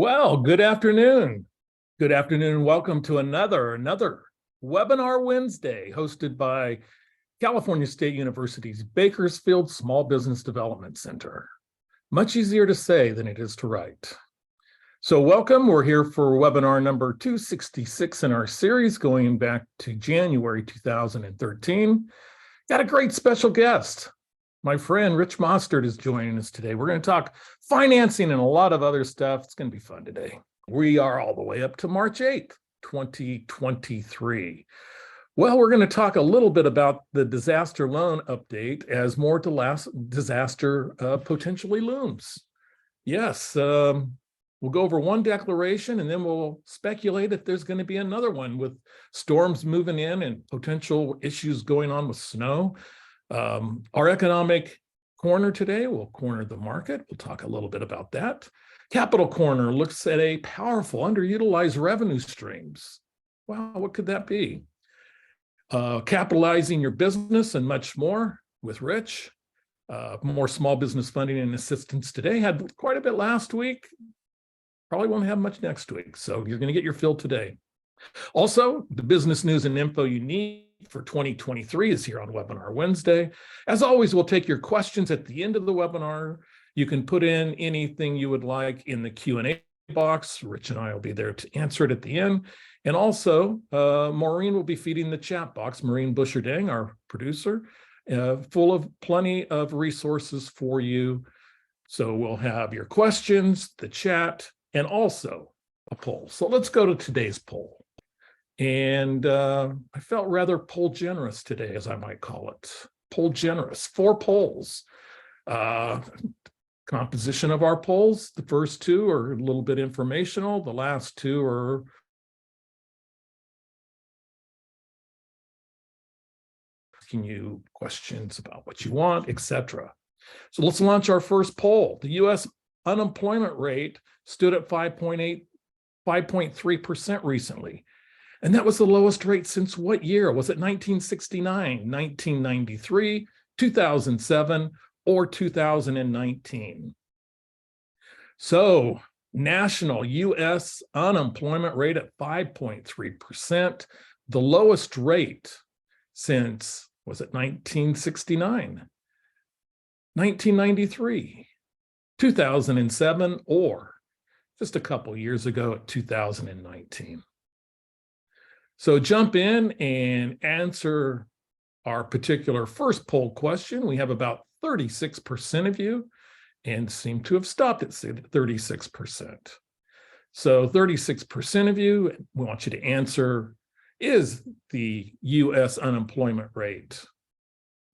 Well, good afternoon. Good afternoon and welcome to another Webinar Wednesday hosted by California State University's Bakersfield Small Business Development Center. Much easier to say than it is to write. So welcome, we're here for webinar number 266 in our series going back to January 2013. Got a great special guest. My friend Rich Mostert is joining us today. We're going to talk financing and a lot of other stuff. It's going to be fun today. We are all the way up to March 8th, 2023. Well, we're going to talk a little bit about the disaster loan update as more disaster potentially looms. Yes, we'll go over one declaration and then we'll speculate if there's going to be another one with storms moving in and potential issues going on with snow. Our economic corner today will corner the market. We'll talk a little bit about that. Capital Corner looks at a powerful underutilized revenue streams. Wow, what could that be? Capitalizing your business and much more with Rich. More small business funding and assistance today. Had quite a bit last week. Probably won't have much next week. So you're going to get your fill today. Also, the business news and info you need for 2023 is here on Webinar Wednesday. As always, we'll take your questions at the end of the webinar. You can put in anything you would like in the Q&A box. Rich and I will be there to answer it at the end. And also, Maureen will be feeding the chat box, Maureen Busherdang, our producer, full of plenty of resources for you. So we'll have your questions, the chat, and also a poll. So let's go to today's poll. And I felt rather poll generous today, as I might call it. Poll generous, 4 polls. Composition of our polls, the first 2 are a little bit informational. The last 2 are asking you questions about what you want, etc. So let's launch our first poll. The U.S. unemployment rate stood at 5.3% recently. And that was the lowest rate since what year? Was it 1969, 1993, 2007, or 2019? So national U.S. unemployment rate at 5.3%, the lowest rate since, was it 1969, 1993, 2007, or just a couple years ago at 2019. So jump in and answer our particular first poll question. We have about 36% of you and seem to have stopped at 36%. So 36% of you, we want you to answer, is the U.S. unemployment rate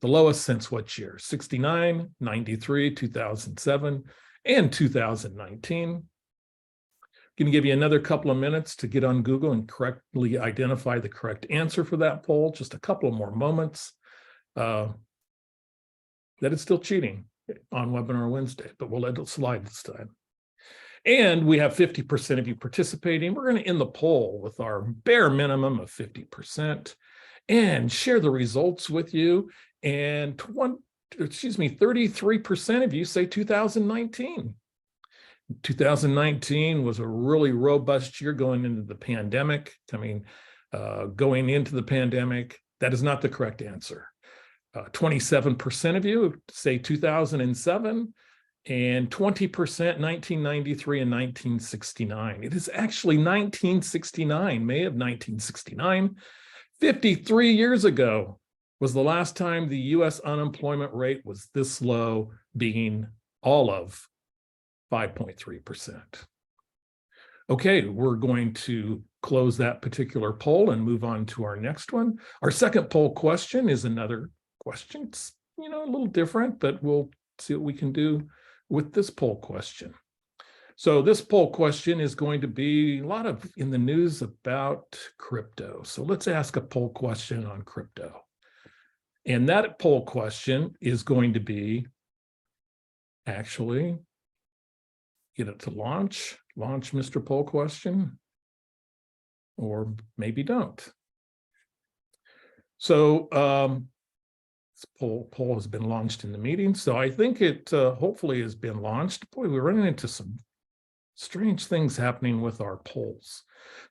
the lowest since what year? 69, 93, 2007, and 2019. Going to give you another couple of minutes to get on Google and correctly identify the correct answer for that poll. Just a couple of more moments. That is still cheating on Webinar Wednesday, but we'll let it slide this time. And we have 50% of you participating. We're going to end the poll with our bare minimum of 50% and share the results with you. And 33% of you say 2019. 2019 was a really robust year going into the pandemic. Going into the pandemic, that is not the correct answer. 27% of you say 2007 and 20% 1993 and 1969. It is actually 1969, May of 1969. 53 years ago was the last time the U.S. unemployment rate was this low, being all of 5.3%. Okay, we're going to close that particular poll and move on to our next one. Our second poll question is another question. It's, a little different, but we'll see what we can do with this poll question. So this poll question is going to be a lot of in the news about crypto. So let's ask a poll question on crypto. And that poll question is going to be, actually, get it to launch Mr. Poll Question, or maybe don't. So this poll has been launched in the meeting. So I think it hopefully has been launched. Boy, we're running into some Strange things happening with our polls.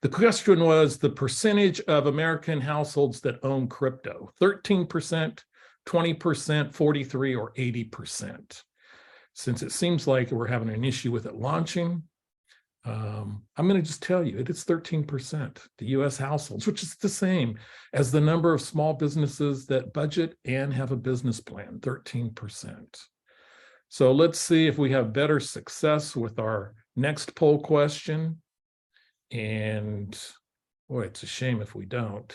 The question was the percentage of American households that own crypto, 13%, 20%, 43, or 80%. Since it seems like we're having an issue with it launching, I'm going to just tell you it is 13%, the US households, which is the same as the number of small businesses that budget and have a business plan, 13%. So let's see if we have better success with our next poll question. And boy, it's a shame if we don't.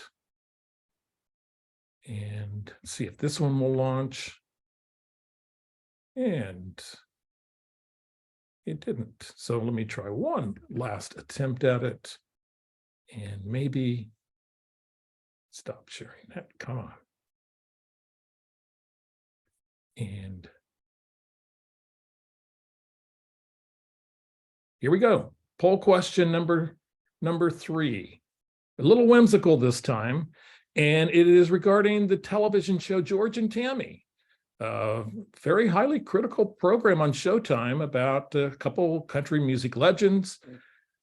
And see if this one will launch. And it didn't. So let me try one last attempt at it. And maybe stop sharing that. Come on. And here we go. Poll question number 3. A little whimsical this time. And it is regarding the television show George and Tammy. Very highly critical program on Showtime about a couple country music legends.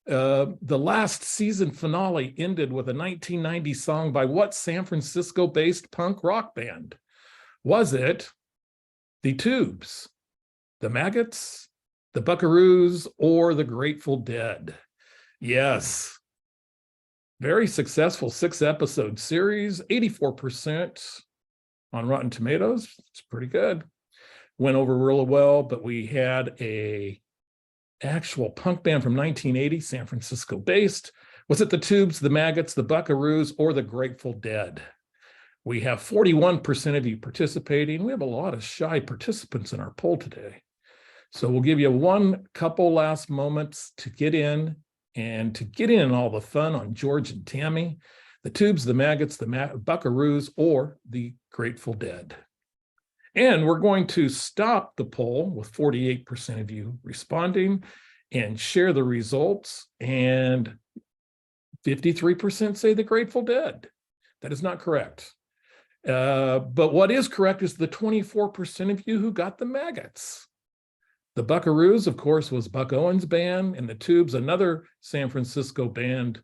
The last season finale ended with a 1990 song by what San Francisco-based punk rock band? Was it the Tubes, the Maggots, the Buckaroos, or the Grateful Dead? Yes. Very successful 6-episode series, 84% on Rotten Tomatoes. It's pretty good. Went over really well, but we had a actual punk band from 1980, San Francisco based. Was it the Tubes, the Maggots, the Buckaroos, or the Grateful Dead? We have 41% of you participating. We have a lot of shy participants in our poll today. So we'll give you one couple last moments to get in and to get in all the fun on George and Tammy, the Tubes, the Maggots, the Buckaroos, or the Grateful Dead. And we're going to stop the poll with 48% of you responding and share the results. And 53% say the Grateful Dead. That is not correct. But what is correct is the 24% of you who got the Maggots. The Buckaroos, of course, was Buck Owens' band, and the Tubes, another San Francisco band,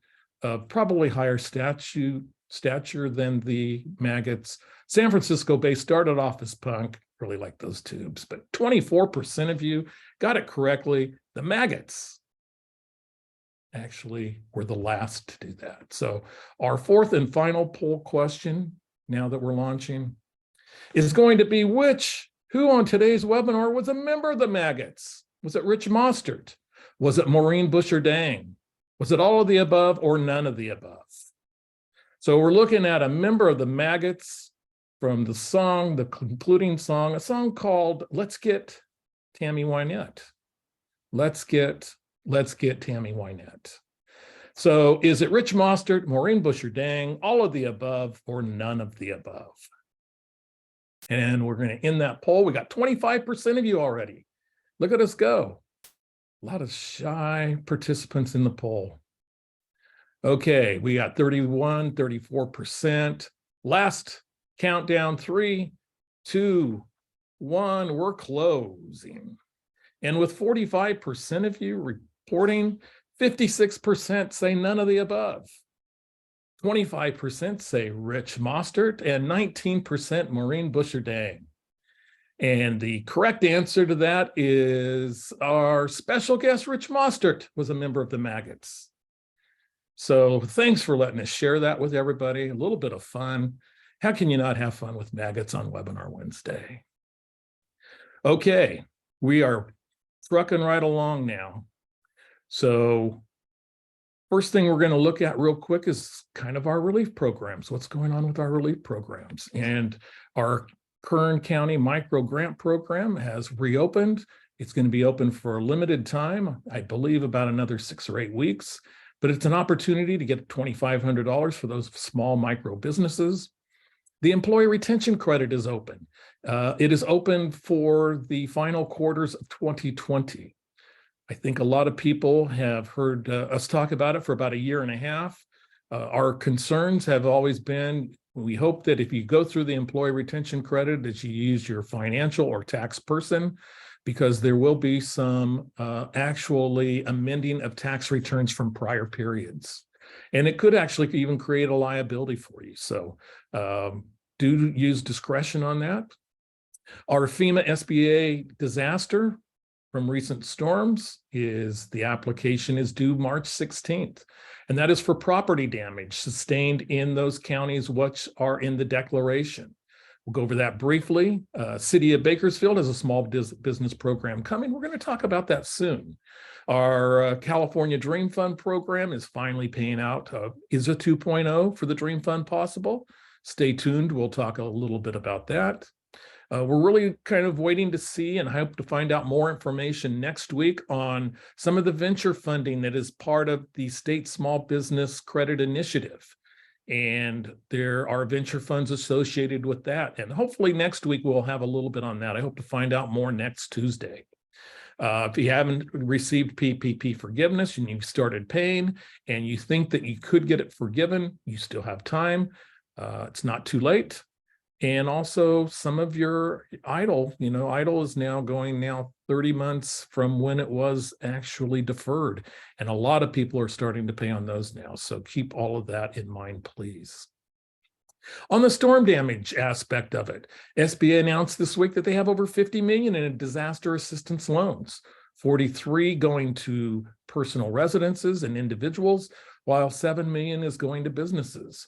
probably higher stature than the Maggots. San Francisco-based, started off as punk, really like those Tubes, but 24% of you got it correctly. The Maggots actually were the last to do that. So our fourth and final poll question, now that we're launching, is going to be who on today's webinar was a member of the Maggots? Was it Rich Mostert? Was it Maureen Busher-Dang? Was it all of the above or none of the above? So we're looking at a member of the Maggots from the song, the concluding song, a song called Let's Get Tammy Wynette. Let's get Tammy Wynette. So is it Rich Mostert, Maureen Busher-Dang, all of the above, or none of the above? And we're going to end that poll. We got 25% of you already. Look at us go. A lot of shy participants in the poll. Okay, we got 31, 34%. Last countdown, 3, 2, 1, we're closing. And with 45% of you reporting, 56% say none of the above. 25% say Rich Mostert, and 19% Maureen Busher-Dang. And the correct answer to that is our special guest, Rich Mostert, was a member of the Maggots. So thanks for letting us share that with everybody. A little bit of fun. How can you not have fun with Maggots on Webinar Wednesday? Okay, we are trucking right along now. So first thing we're going to look at real quick is kind of our relief programs. What's going on with our relief programs? And our Kern County Micro Grant Program has reopened. It's going to be open for a limited time, I believe about another 6 or 8 weeks, but it's an opportunity to get $2,500 for those small micro businesses. The Employee Retention Credit is open. It is open for the final quarters of 2020. I think a lot of people have heard us talk about it for about 1.5 years. Our concerns have always been, we hope that if you go through the Employee Retention Credit, that you use your financial or tax person. because there will be some actually amending of tax returns from prior periods. And it could actually even create a liability for you. So do use discretion on that. Our FEMA SBA disaster from recent storms is the application is due March 16th. And that is for property damage sustained in those counties which are in the declaration. We'll go over that briefly. City of Bakersfield has a small business program coming. We're going to talk about that soon. Our California Dream Fund program is finally paying out. Is a 2.0 for the Dream Fund possible? Stay tuned. We'll talk a little bit about that. We're really kind of waiting to see and hope to find out more information next week on some of the venture funding that is part of the state small business credit initiative. And there are venture funds associated with that. And hopefully next week we'll have a little bit on that. I hope to find out more next Tuesday. If you haven't received PPP forgiveness and you've started paying and you think that you could get it forgiven, you still have time. It's not too late. And also some of your EIDL, EIDL is now going 30 months from when it was actually deferred. And a lot of people are starting to pay on those now. So keep all of that in mind, please. On the storm damage aspect of it, SBA announced this week that they have over $50 million in disaster assistance loans, 43 going to personal residences and individuals, while 7 million is going to businesses.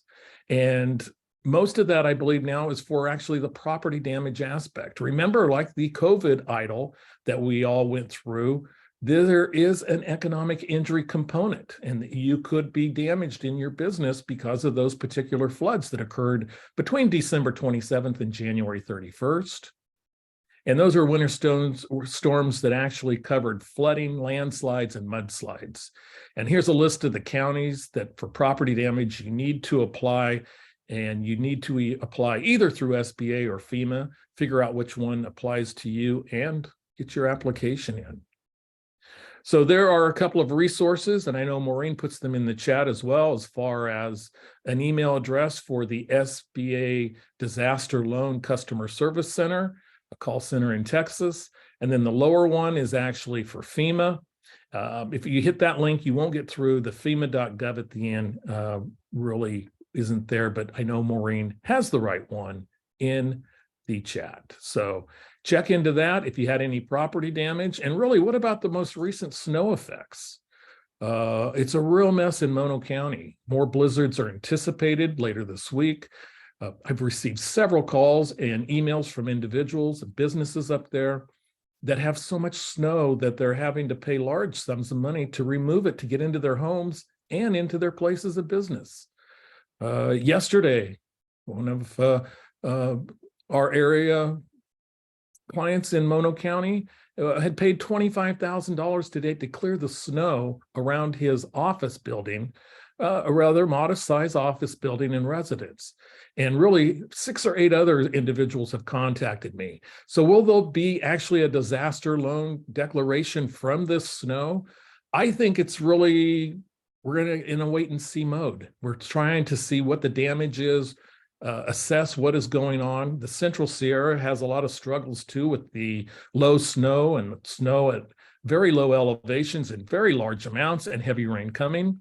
And most of that, I believe now, is for actually the property damage aspect. Remember, like the COVID EIDL that we all went through, there is an economic injury component, and you could be damaged in your business because of those particular floods that occurred between December 27th and January 31st. And those are winter storms that actually covered flooding, landslides, and mudslides. And here's a list of the counties that for property damage you need to apply. And you need to apply either through SBA or FEMA, figure out which one applies to you and get your application in. So there are a couple of resources, and I know Maureen puts them in the chat as well, as far as an email address for the SBA Disaster Loan Customer Service Center, a call center in Texas. And then the lower one is actually for FEMA. If you hit that link, you won't get through. The FEMA.gov at the end really isn't there, but I know Maureen has the right one in the chat. So check into that if you had any property damage. And really, what about the most recent snow effects? It's a real mess in Mono County. More blizzards are anticipated later this week. I've received several calls and emails from individuals and businesses up there that have so much snow that they're having to pay large sums of money to remove it to get into their homes and into their places of business. Yesterday, one of our area clients in Mono County had paid $25,000 today to clear the snow around his office building, a rather modest size office building and residence. And really 6 or 8 other individuals have contacted me. So will there be actually a disaster loan declaration from this snow? I think it's really, we're in a wait and see mode. We're trying to see what the damage is, assess what is going on. The Central Sierra has a lot of struggles too with the low snow and snow at very low elevations in very large amounts and heavy rain coming.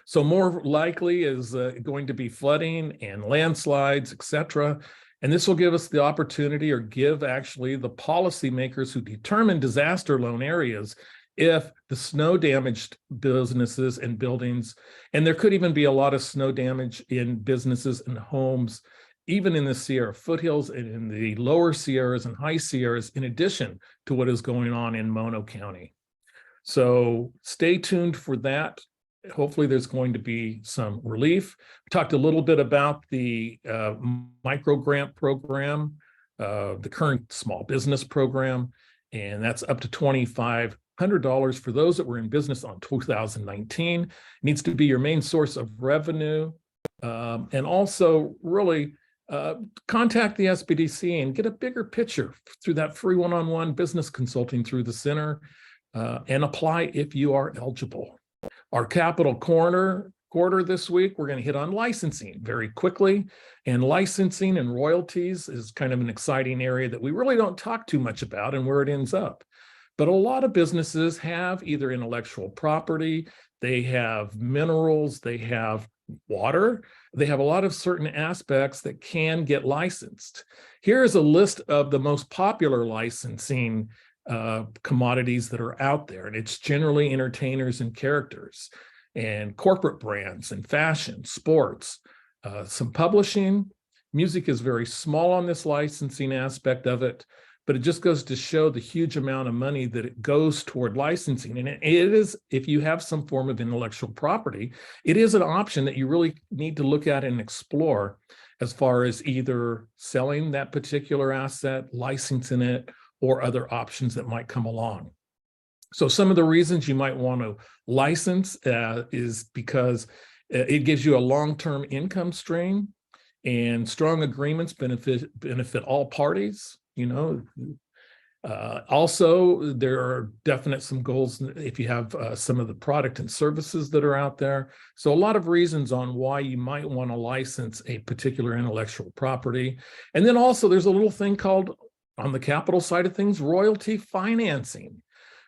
So more likely is going to be flooding and landslides, etc. And this will give us the opportunity, or give actually the policymakers who determine disaster loan areas, if the snow damaged businesses and buildings, and there could even be a lot of snow damage in businesses and homes, even in the Sierra foothills and in the lower Sierras and high Sierras, in addition to what is going on in Mono County. So stay tuned for that. Hopefully there's going to be some relief. We talked a little bit about the micro grant program, the Kern small business program, and that's up to $2,500 for those that were in business on 2019. It needs to be your main source of revenue. And also really contact the SBDC and get a bigger picture through that free one-on-one business consulting through the center, and apply if you are eligible. Our Capital Corner quarter this week, we're going to hit on licensing very quickly. And licensing and royalties is kind of an exciting area that we really don't talk too much about and where it ends up. But a lot of businesses have either intellectual property, they have minerals, they have water, they have a lot of certain aspects that can get licensed. Here is a list of the most popular licensing commodities that are out there, and it's generally entertainers and characters and corporate brands and fashion, sports, some publishing. Music is very small on this licensing aspect of it, but it just goes to show the huge amount of money that it goes toward licensing. And it is, if you have some form of intellectual property, it is an option that you really need to look at and explore as far as either selling that particular asset, licensing it, or other options that might come along. So some of the reasons you might want to license is because it gives you a long-term income stream, and strong agreements benefit all parties. Also, there are definite some goals if you have some of the product and services that are out there. So a lot of reasons on why you might want to license a particular intellectual property. And then also there's a little thing called, on the capital side of things, royalty financing,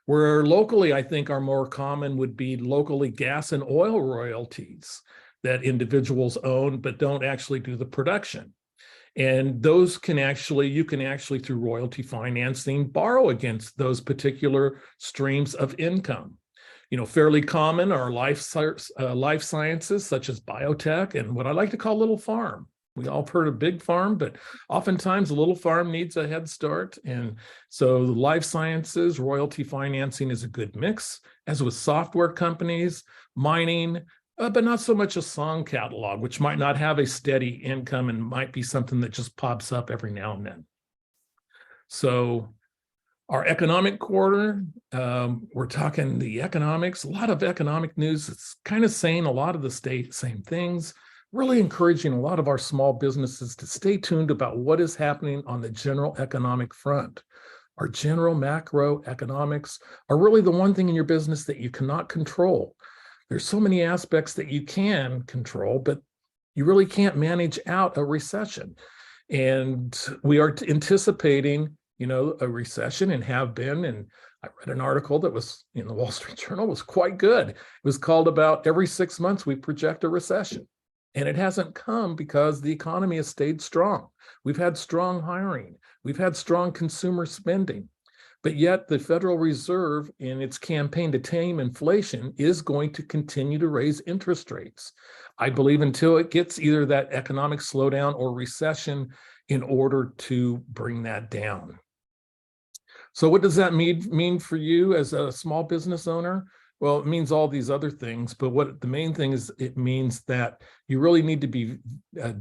where locally I think are more common would be locally gas and oil royalties that individuals own but don't actually do the production. And those can actually, you can actually through royalty financing borrow against those particular streams of income. Fairly common are life sciences such as biotech and what I like to call little farm. We all have heard of big farm, but oftentimes a little farm needs a head start. And so life sciences, royalty financing is a good mix, as with software companies, mining, but not so much a song catalog, which might not have a steady income and might be something that just pops up every now and then. So our economic quarter, we're talking the economics, a lot of economic news. It's kind of saying a lot of the same things, really encouraging a lot of our small businesses to stay tuned about what is happening on the general economic front. Our general macroeconomics are really the one thing in your business that you cannot control. There's so many aspects that you can control, but you really can't manage out a recession. And we are anticipating, a recession, and have been. And I read an article that was in the Wall Street Journal, was quite good. It was called about every 6 months we project a recession. And it hasn't come because the economy has stayed strong. We've had strong hiring. We've had strong consumer spending. But yet the Federal Reserve, in its campaign to tame inflation, is going to continue to raise interest rates, I believe, until it gets either that economic slowdown or recession in order to bring that down. So what does that mean for you as a small business owner? Well, it means all these other things, but what the main thing is, it means that you really need to be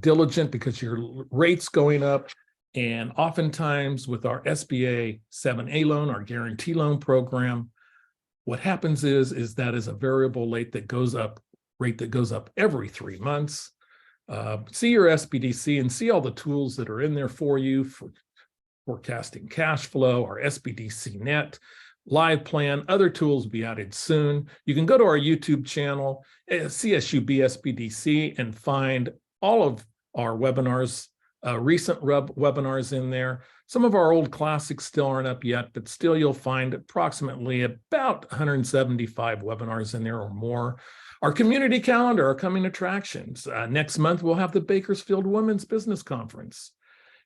diligent because your rate's going up. And oftentimes with our SBA 7A loan, our guarantee loan program, what happens is that is a variable rate that goes up every 3 months. See your SBDC and see all the tools that are in there for you for forecasting cash flow, our SBDC net, live plan, other tools will be added soon. You can go to our YouTube channel, CSUB SBDC, and find all of our webinars, recent webinars in there. Some of our old classics still aren't up yet, but still you'll find approximately about 175 webinars in there or more. Our community calendar, our coming attractions. Next month, we'll have the Bakersfield Women's Business Conference,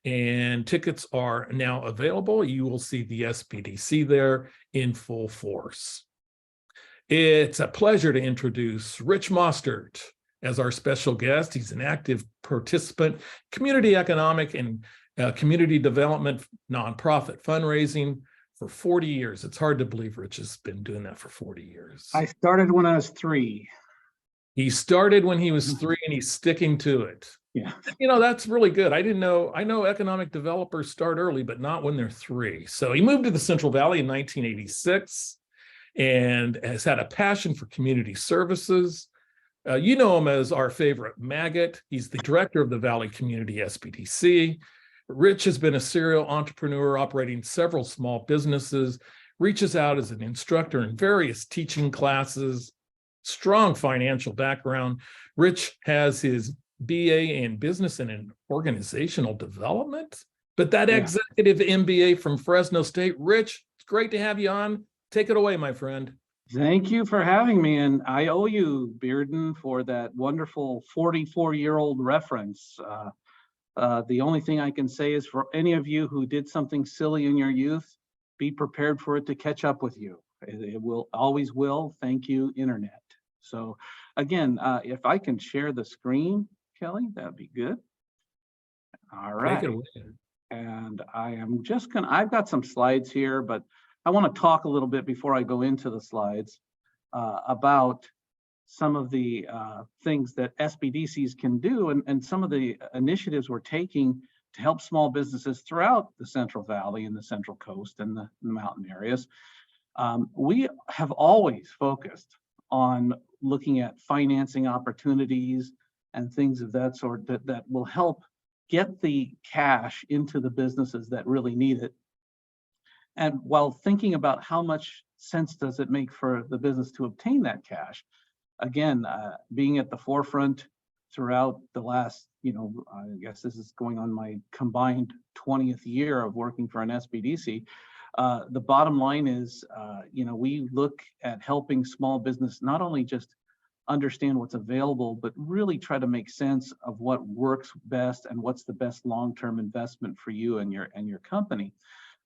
and tickets are now available. You will see the SBDC there in full force. It's a pleasure to introduce Rich Mostert as our special guest. He's an active participant, community economic and community development nonprofit fundraising for 40 years. It's hard to believe Rich has been doing that for 40 years. I started when I was 3. He started when he was 3 and he's sticking to it. Yeah. That's really good. I know economic developers start early, but not when they're 3. So he moved to the Central Valley in 1986 and has had a passion for community services. You know him as our favorite maggot. He's the director of the Valley Community SBDC. Rich has been a serial entrepreneur operating several small businesses, reaches out as an instructor in various teaching classes, strong financial background. Rich has his BA in business and in organizational development, but that executive MBA from Fresno State. Rich, it's great to have you on. Take it away, my friend. Thank you for having me. And I owe you, Bearden, for that wonderful 44-year-old reference. The only thing I can say is for any of you who did something silly in your youth, be prepared for it to catch up with you. It will, always will. Thank you, Internet. So again, if I can share the screen, Kelly, that'd be good. All right. Take it away. And I am just gonna, I've got some slides here, but I want to talk a little bit before I go into the slides about some of the things that SBDCs can do and some of the initiatives we're taking to help small businesses throughout the Central Valley and the Central Coast and the mountain areas. We have always focused on looking at financing opportunities and things of that sort that will help get the cash into the businesses that really need it. And while thinking about how much sense does it make for the business to obtain that cash, again, being at the forefront throughout the last, I guess this is going on my combined 20th year of working for an SBDC. The bottom line is, we look at helping small business not only just understand what's available, but really try to make sense of what works best and what's the best long-term investment for you and your company.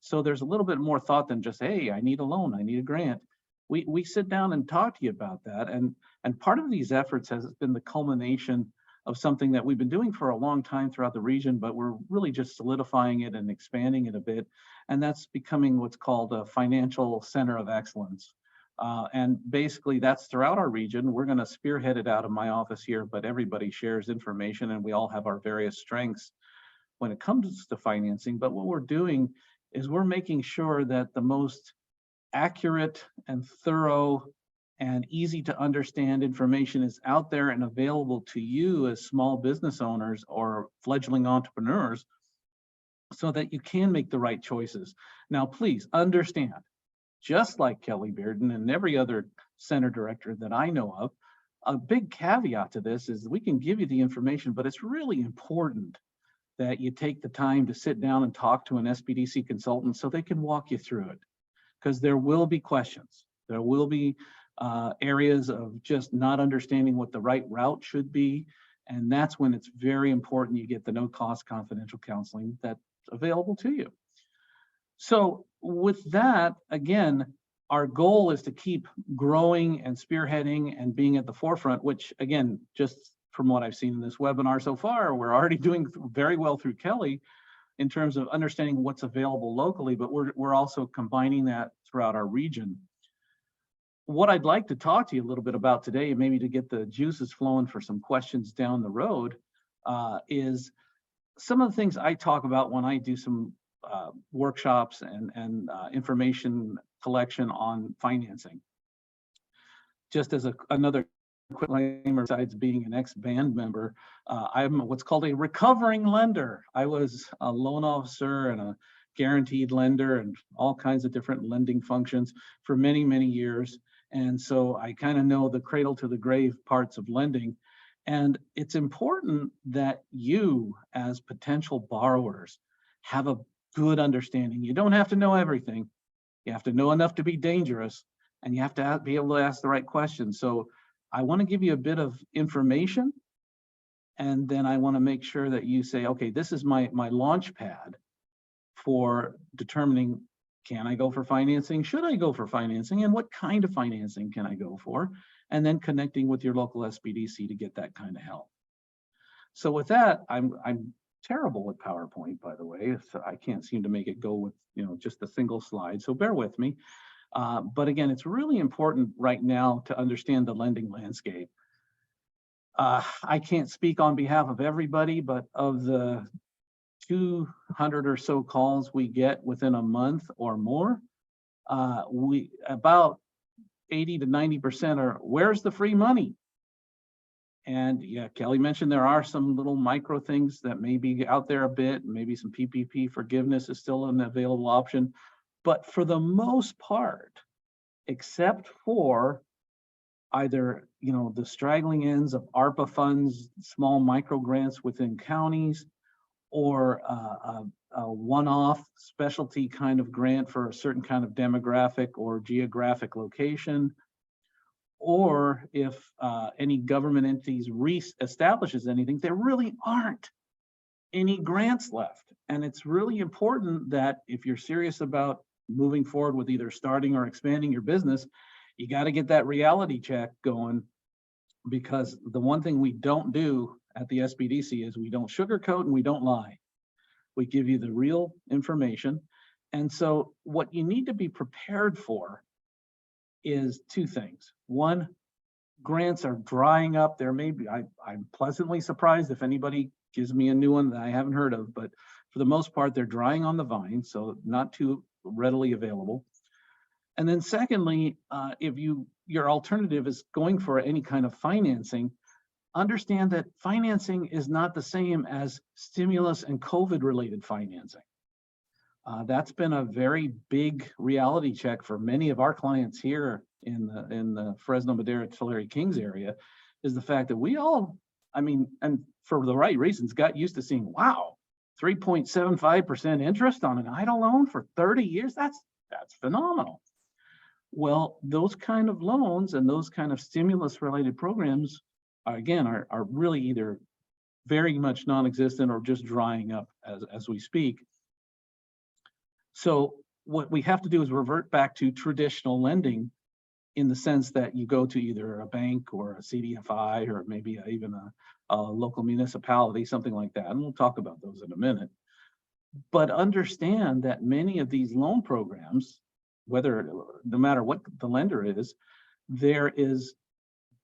So there's a little bit more thought than just, hey, I need a loan, I need a grant. We sit down and talk to you about that. And part of these efforts has been the culmination of something that we've been doing for a long time throughout the region, but we're really just solidifying it and expanding it a bit. And that's becoming what's called a financial center of excellence. And basically that's throughout our region. We're going to spearhead it out of my office here, but everybody shares information and we all have our various strengths when it comes to financing. But what we're doing is we're making sure that the most accurate and thorough and easy to understand information is out there and available to you as small business owners or fledgling entrepreneurs so that you can make the right choices. Now, please understand, just like Kelly Bearden and every other center director that I know of, a big caveat to this is we can give you the information, but it's really important that you take the time to sit down and talk to an SBDC consultant so they can walk you through it. Because there will be questions. There will be areas of just not understanding what the right route should be. And that's when it's very important you get the no-cost confidential counseling that's available to you. So with that, again, our goal is to keep growing and spearheading and being at the forefront, which again, just from what I've seen in this webinar so far, we're already doing very well through Kelly in terms of understanding what's available locally, but we're also combining that throughout our region. What I'd like to talk to you a little bit about today, maybe to get the juices flowing for some questions down the road, is some of the things I talk about when I do some workshops and information collection on financing. Just as another quick disclaimer, besides being an ex-band member, I'm what's called a recovering lender. I was a loan officer and a guaranteed lender and all kinds of different lending functions for many, many years. And so I kind of know the cradle to the grave parts of lending. And it's important that you, as potential borrowers, have a good understanding. You don't have to know everything. You have to know enough to be dangerous, and you have to be able to ask the right questions. So I want to give you a bit of information, and then I want to make sure that you say, okay, this is my launch pad for determining, can I go for financing? Should I go for financing? And what kind of financing can I go for? And then connecting with your local SBDC to get that kind of help. So with that, I'm terrible at PowerPoint, by the way. So I can't seem to make it go with just a single slide. So bear with me. But again, it's really important right now to understand the lending landscape. I can't speak on behalf of everybody, but of the 200 or so calls we get within a month or more, about 80 to 90% are, where's the free money? And yeah, Kelly mentioned there are some little micro things that may be out there a bit, maybe some PPP forgiveness is still an available option. But for the most part, except for either, the straggling ends of ARPA funds, small micro grants within counties, or a one-off specialty kind of grant for a certain kind of demographic or geographic location, or if any government entities re-establishes anything, there really aren't any grants left. And it's really important that if you're serious about moving forward with either starting or expanding your business, you got to get that reality check going, because the one thing we don't do at the SBDC is we don't sugarcoat and we don't lie. We give you the real information. And so what you need to be prepared for is two things. One, grants are drying up. There may be, I'm pleasantly surprised if anybody gives me a new one that I haven't heard of, but for the most part, they're drying on the vine, so not too readily available. And then secondly, if your alternative is going for any kind of financing, understand that financing is not the same as stimulus and COVID-related financing. That's been a very big reality check for many of our clients here in the Fresno, Madera, Tulare, Kings area, is the fact that we all, and for the right reasons, got used to seeing, wow, 3.75% interest on an EIDL loan for 30 years. That's phenomenal. Well, those kind of loans and those kind of stimulus-related programs are really either very much non-existent or just drying up as we speak. So what we have to do is revert back to traditional lending, in the sense that you go to either a bank or a CDFI or maybe even a local municipality, something like that. And we'll talk about those in a minute. But understand that many of these loan programs, no matter what the lender is, there is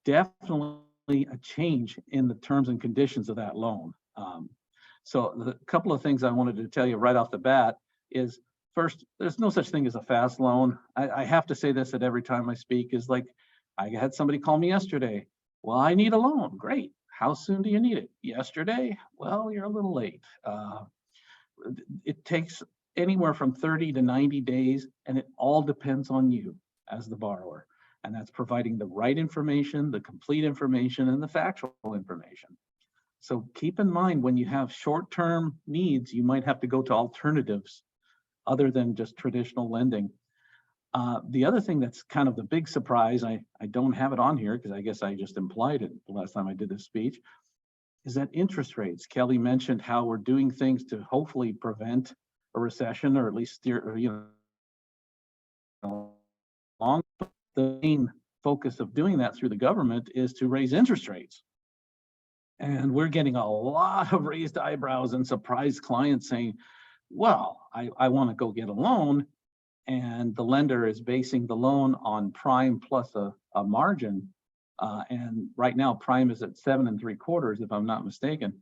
definitely a change in the terms and conditions of that loan. So the couple of things I wanted to tell you right off the bat is, first, there's no such thing as a fast loan. I have to say this at every time I speak, is like, I had somebody call me yesterday. Well, I need a loan. Great. How soon do you need it? Yesterday? Well, you're a little late. It takes anywhere from 30 to 90 days, and it all depends on you as the borrower. And that's providing the right information, the complete information, and the factual information. So keep in mind, when you have short-term needs, you might have to go to alternatives other than just traditional lending. The other thing that's kind of the big surprise, I don't have it on here because I guess I just implied it the last time I did this speech, is that interest rates. Kelly mentioned how we're doing things to hopefully prevent a recession, or at least steer, long. The main focus of doing that through the government is to raise interest rates. And we're getting a lot of raised eyebrows and surprised clients saying, well, I want to go get a loan, and the lender is basing the loan on prime plus a margin. And right now, prime is at 7 3/4, if I'm not mistaken.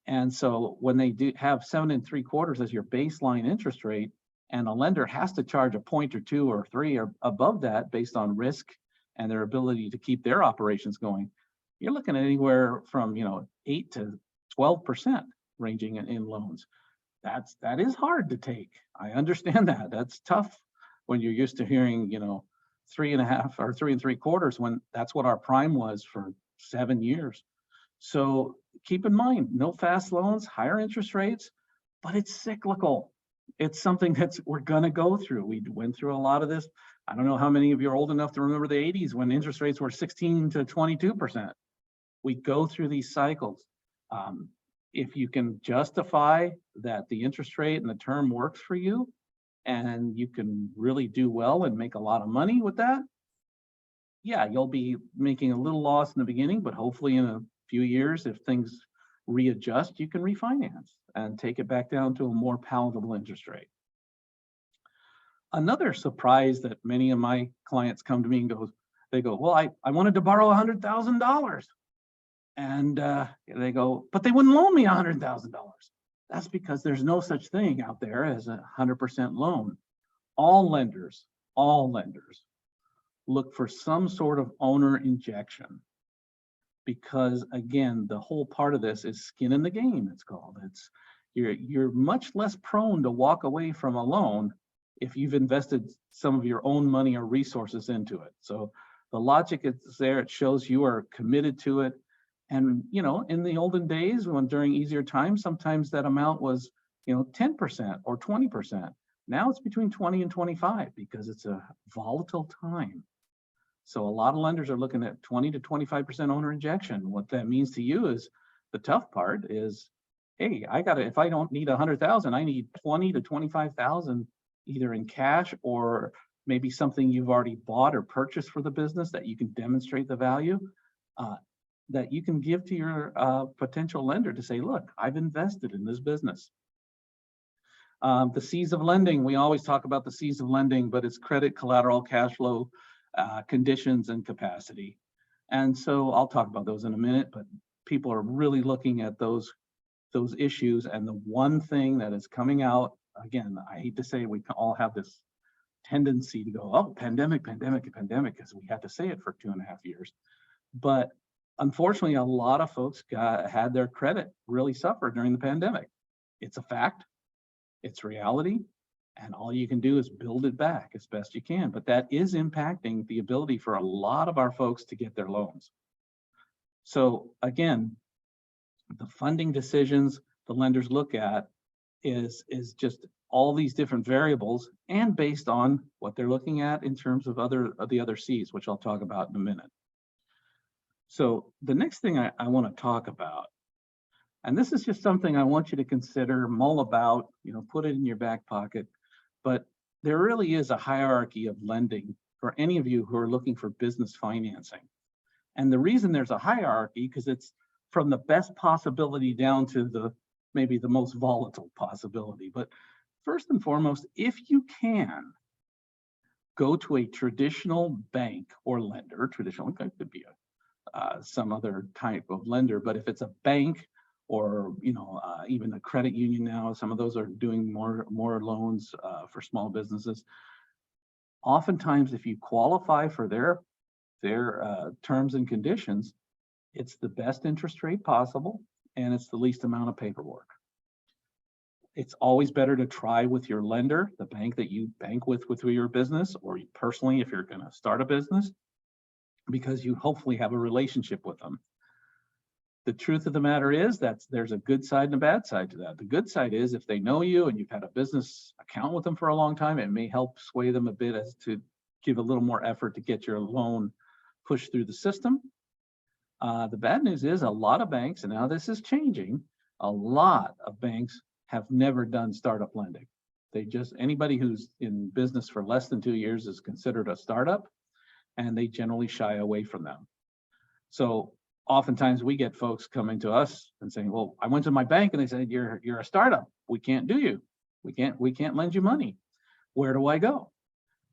And so when they do have 7 3/4 as your baseline interest rate, and a lender has to charge a point or two or three or above that based on risk and their ability to keep their operations going, you're looking at anywhere from 8 to 12% ranging in loans. That is hard to take. I understand that. That's tough when you're used to hearing 3.5 or 3 3/4, when that's what our prime was for 7 years. So keep in mind, no fast loans, higher interest rates, but it's cyclical. It's something we're gonna go through. We went through a lot of this. I don't know how many of you are old enough to remember the 80s when interest rates were 16 to 22%. We go through these cycles. If you can justify that the interest rate and the term works for you, and you can really do well and make a lot of money with that, yeah, you'll be making a little loss in the beginning, but hopefully in a few years, if things readjust, you can refinance and take it back down to a more palatable interest rate. Another surprise that many of my clients come to me and they go, well, I wanted to borrow $100,000. And they go, but they wouldn't loan me $100,000. That's because there's no such thing out there as a 100% loan. All lenders look for some sort of owner injection, because again, the whole part of this is skin in the game, it's called. You're much less prone to walk away from a loan if you've invested some of your own money or resources into it. So The logic is there. It shows you are committed to it. And, you know, in the olden days, when during easier times, sometimes that amount was, you know, 10% or 20%. Now it's between 20 and 25 because it's a volatile time. So a lot of lenders are looking at 20 to 25% owner injection. What that means to you is the tough part is, hey, if I don't need 100,000, I need 20 to 25,000 either in cash or maybe something you've already bought or purchased for the business that you can demonstrate the value. That you can give to your potential lender to say, look, I've invested in this business. The C's of lending, we always talk about the C's of lending, but it's credit, collateral, cash flow, conditions, and capacity. And so I'll talk about those in a minute, but people are really looking at those issues. And the one thing that is coming out, again, I hate to say we all have this tendency to go, oh, pandemic, because we had to say it for 2.5 years. But unfortunately, a lot of folks had their credit really suffer during the pandemic. It's a fact, it's reality, and all you can do is build it back as best you can. But that is impacting the ability for a lot of our folks to get their loans. So again, the funding decisions the lenders look at is just all these different variables and based on what they're looking at in terms of the other C's, which I'll talk about in a minute. So the next thing I want to talk about, and this is just something I want you to consider, mull about, you know, put it in your back pocket, but there really is a hierarchy of lending for any of you who are looking for business financing. And the reason there's a hierarchy, because it's from the best possibility down to maybe the most volatile possibility. But first and foremost, if you can go to a traditional bank or lender, traditional, it could be some other type of lender, but if it's a bank or, you know, even a credit union now, some of those are doing more loans for small businesses. Oftentimes, if you qualify for their terms and conditions, it's the best interest rate possible and it's the least amount of paperwork. It's always better to try with your lender, the bank that you bank with your business, or personally if you're going to start a business, because you hopefully have a relationship with them. The truth of the matter is that there's a good side and a bad side to that. The good side is if they know you and you've had a business account with them for a long time, it may help sway them a bit as to give a little more effort to get your loan pushed through the system. The bad news is a lot of banks, and now this is changing, a lot of banks have never done startup lending. Anybody who's in business for less than 2 years is considered a startup, and they generally shy away from them. So oftentimes we get folks coming to us and saying, well, I went to my bank and they said, you're a startup. We can't do you. We can't lend you money. Where do I go?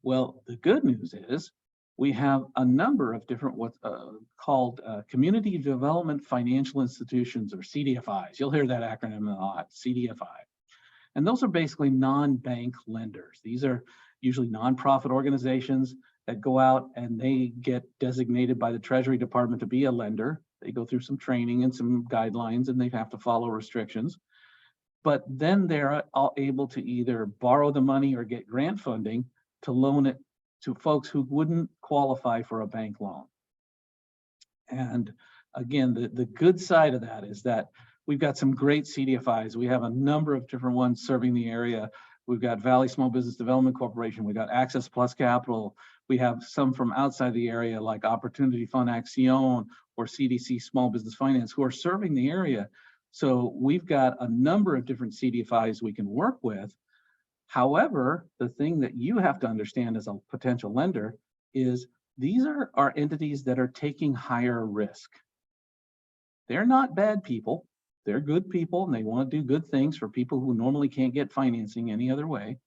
Well, the good news is we have a number of different what's called community development financial institutions, or CDFIs. You'll hear that acronym a lot, CDFI. And those are basically non-bank lenders. These are usually nonprofit organizations that go out and they get designated by the Treasury Department to be a lender. They go through some training and some guidelines and they have to follow restrictions. But then they're able to either borrow the money or get grant funding to loan it to folks who wouldn't qualify for a bank loan. And again, the good side of that is that we've got some great CDFIs. We have a number of different ones serving the area. We've got Valley Small Business Development Corporation. We've got Access Plus Capital. We have some from outside the area like Opportunity Fund Action or CDC Small Business Finance who are serving the area. So we've got a number of different CDFIs we can work with. However, the thing that you have to understand as a potential lender is these are entities that are taking higher risk. They're not bad people. They're good people and they want to do good things for people who normally can't get financing any other way.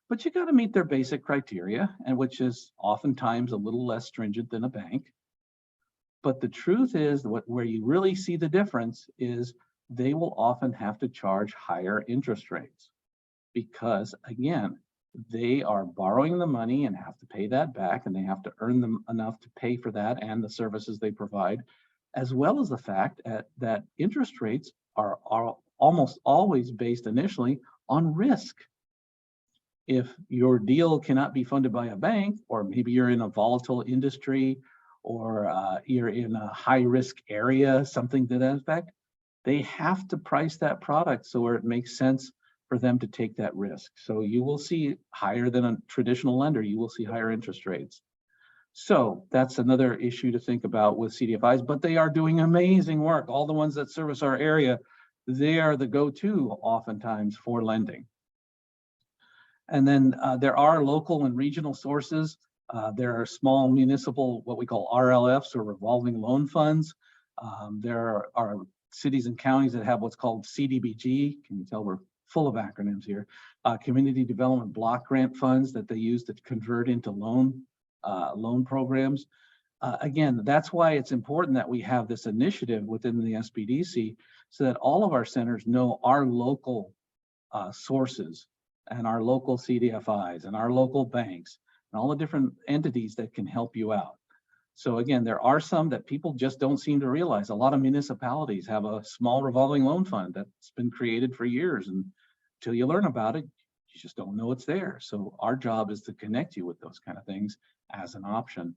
But you got to meet their basic criteria, and which is oftentimes a little less stringent than a bank. But the truth is where you really see the difference is they will often have to charge higher interest rates because, again, they are borrowing the money and have to pay that back, and they have to earn them enough to pay for that and the services they provide, as well as the fact that interest rates are almost always based initially on risk. If your deal cannot be funded by a bank, or maybe you're in a volatile industry, or you're in a high-risk area, something to that effect, they have to price that product so where it makes sense for them to take that risk. So you will see higher than a traditional lender, you will see higher interest rates. So that's another issue to think about with CDFIs, but they are doing amazing work. All the ones that service our area, they are the go-to oftentimes for lending. And then there are local and regional sources. There are small municipal, what we call RLFs, or revolving loan funds. There are cities and counties that have what's called CDBG. Can you tell we're full of acronyms here? Community Development Block Grant funds that they use to convert into loan programs. Again, that's why it's important that we have this initiative within the SBDC so that all of our centers know our local sources and our local CDFIs and our local banks and all the different entities that can help you out. So again, there are some that people just don't seem to realize. A lot of municipalities have a small revolving loan fund that's been created for years, and until you learn about it, you just don't know it's there. So our job is to connect you with those kind of things as an option.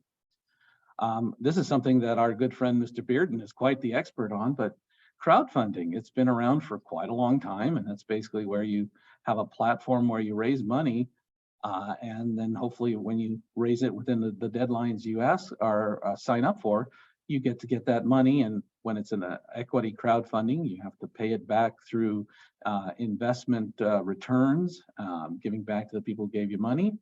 This is something that our good friend, Mr. Bearden, is quite the expert on, but crowdfunding, it's been around for quite a long time. And that's basically where you have a platform where you raise money. And then hopefully when you raise it within the deadlines you ask or sign up for, you get to get that money. And when it's in an equity crowdfunding, you have to pay it back through investment returns, giving back to the people who gave you money.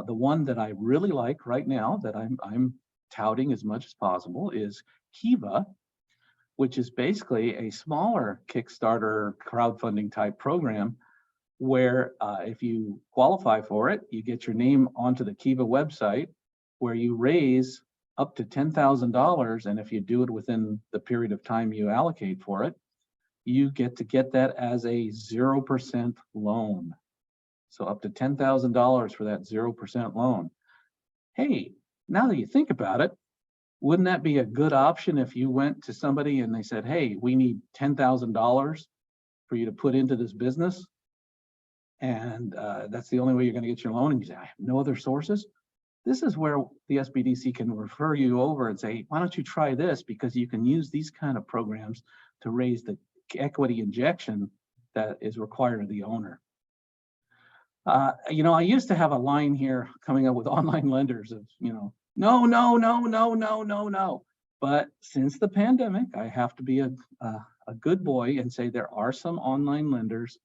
The one that I really like right now that I'm touting as much as possible is Kiva, which is basically a smaller Kickstarter crowdfunding type program where if you qualify for it, you get your name onto the Kiva website where you raise up to $10,000. And if you do it within the period of time you allocate for it, you get to get that as a 0% loan. So up to $10,000 for that 0% loan. Hey, now that you think about it, wouldn't that be a good option if you went to somebody and they said, hey, we need $10,000 for you to put into this business? And that's the only way you're going to get your loan. And you say, I have no other sources. This is where the SBDC can refer you over and say, why don't you try this? Because you can use these kind of programs to raise the equity injection that is required of the owner. I used to have a line here coming up with online lenders of, no, no, no, no, no, no, no. But since the pandemic, I have to be a good boy and say there are some online lenders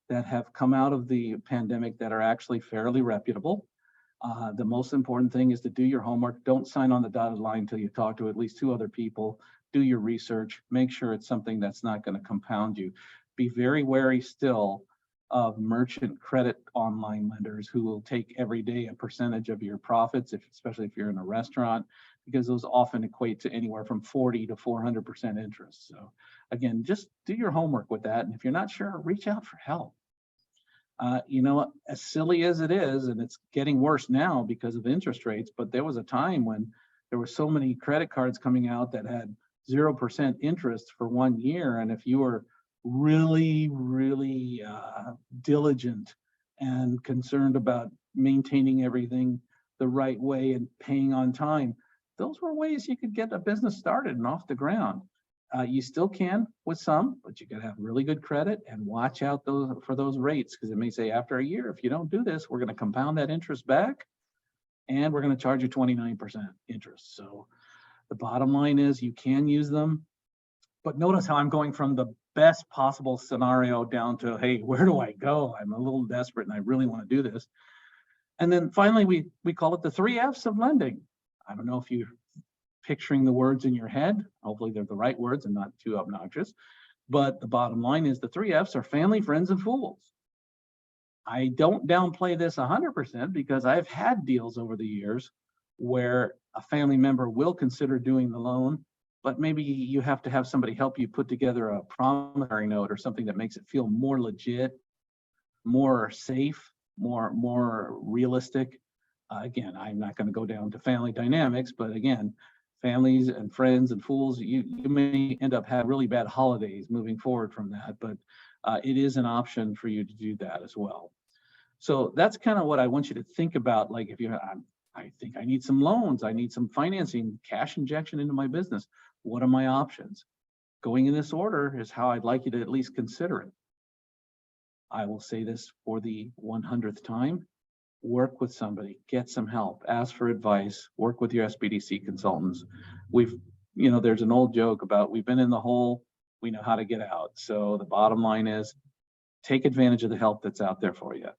that have come out of the pandemic that are actually fairly reputable. The most important thing is to do your homework. Don't sign on the dotted line until you talk to at least 2 other people. Do your research. Make sure it's something that's not going to compound you. Be very wary still of merchant credit online lenders who will take every day a percentage of your profits, especially if you're in a restaurant, because those often equate to anywhere from 40 to 400% interest. So again, just do your homework with that. And if you're not sure, reach out for help. As silly as it is, and it's getting worse now because of interest rates, but there was a time when there were so many credit cards coming out that had 0% interest for 1 year. And if you were really, really diligent and concerned about maintaining everything the right way and paying on time, those were ways you could get a business started and off the ground. You still can with some, but you got to have really good credit and watch out for those rates, because it may say after a year, if you don't do this, we're going to compound that interest back and we're going to charge you 29% interest. So the bottom line is you can use them, but notice how I'm going from the best possible scenario down to, hey, where do I go? I'm a little desperate and I really want to do this. And then finally, we call it the 3 F's of lending. I don't know if you're picturing the words in your head. Hopefully they're the right words and not too obnoxious. But the bottom line is the 3 F's are family, friends, and fools. I don't downplay this 100% because I've had deals over the years where a family member will consider doing the loan, but maybe you have to have somebody help you put together a promissory note or something that makes it feel more legit, more safe, more realistic. Again, I'm not going to go down to family dynamics, but again, families and friends and fools, you may end up having really bad holidays moving forward from that, but it is an option for you to do that as well. So that's kind of what I want you to think about. Like if I think I need some loans, I need some financing, cash injection into my business. What are my options? Going in this order is how I'd like you to at least consider it. I will say this for the 100th time. Work with somebody, get some help, ask for advice, work with your SBDC consultants. There's an old joke about we've been in the hole, we know how to get out. So the bottom line is take advantage of the help that's out there for you.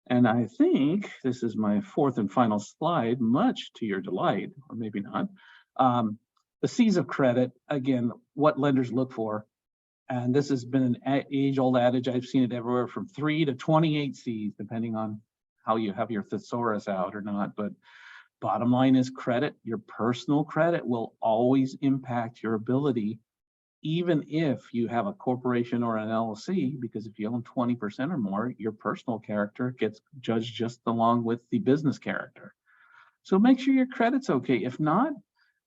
And I think this is my fourth and final slide, much to your delight, or maybe not. The C's of credit, again, what lenders look for. And this has been an age-old adage. I've seen it everywhere from 3 to 28 C's, depending on how you have your thesaurus out or not. But bottom line is credit. Your personal credit will always impact your ability, even if you have a corporation or an LLC, because if you own 20% or more, your personal character gets judged just along with the business character. So make sure your credit's okay. If not,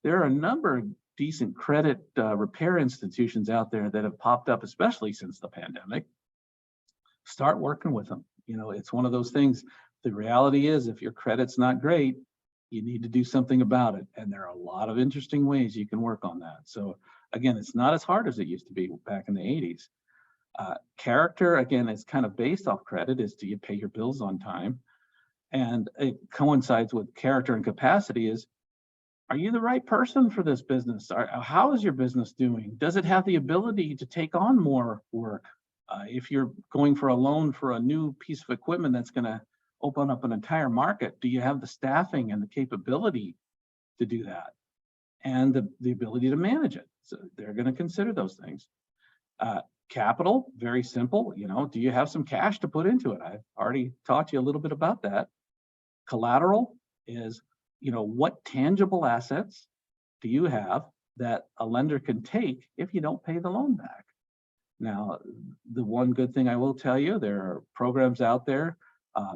there are a number of decent credit repair institutions out there that have popped up, especially since the pandemic. Start working with them. It's one of those things. The reality is, if your credit's not great, you need to do something about it. And there are a lot of interesting ways you can work on that. So again, it's not as hard as it used to be back in the 80s. Character, again, is kind of based off credit. Is do you pay your bills on time? And it coincides with character and capacity is, are you the right person for this business? How is your business doing? Does it have the ability to take on more work? If you're going for a loan for a new piece of equipment that's going to open up an entire market, do you have the staffing and the capability to do that? And the ability to manage it. So they're going to consider those things. Capital, very simple. Do you have some cash to put into it? I've already taught you a little bit about that. Collateral is, what tangible assets do you have that a lender can take if you don't pay the loan back? Now, the one good thing I will tell you, there are programs out there,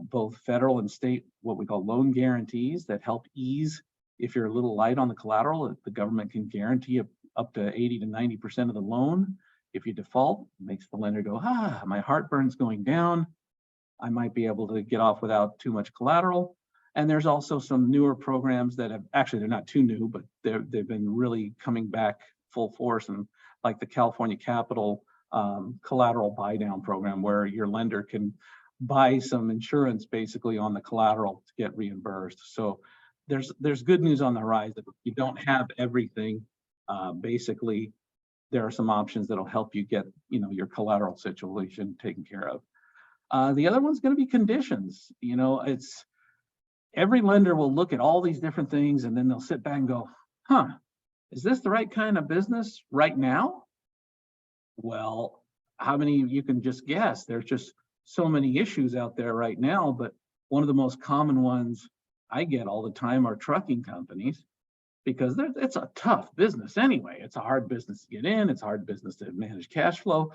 both federal and state, what we call loan guarantees that help ease. If you're a little light on the collateral, the government can guarantee up to 80 to 90% of the loan. If you default, it makes the lender go, my heartburn's going down. I might be able to get off without too much collateral. And there's also some newer programs that have, actually they're not too new, but they've been really coming back full force, and like the California Capital collateral buy down program, where your lender can buy some insurance basically on the collateral to get reimbursed. So there's good news on the horizon. If you don't have everything, basically there are some options that'll help you get your collateral situation taken care of. The other one's going to be conditions. It's every lender will look at all these different things, and then they'll sit back and go, is this the right kind of business right now? Well, how many of you can just guess? There's just so many issues out there right now, but one of the most common ones I get all the time are trucking companies, because it's a tough business anyway. It's a hard business to get in. It's a hard business to manage cash flow.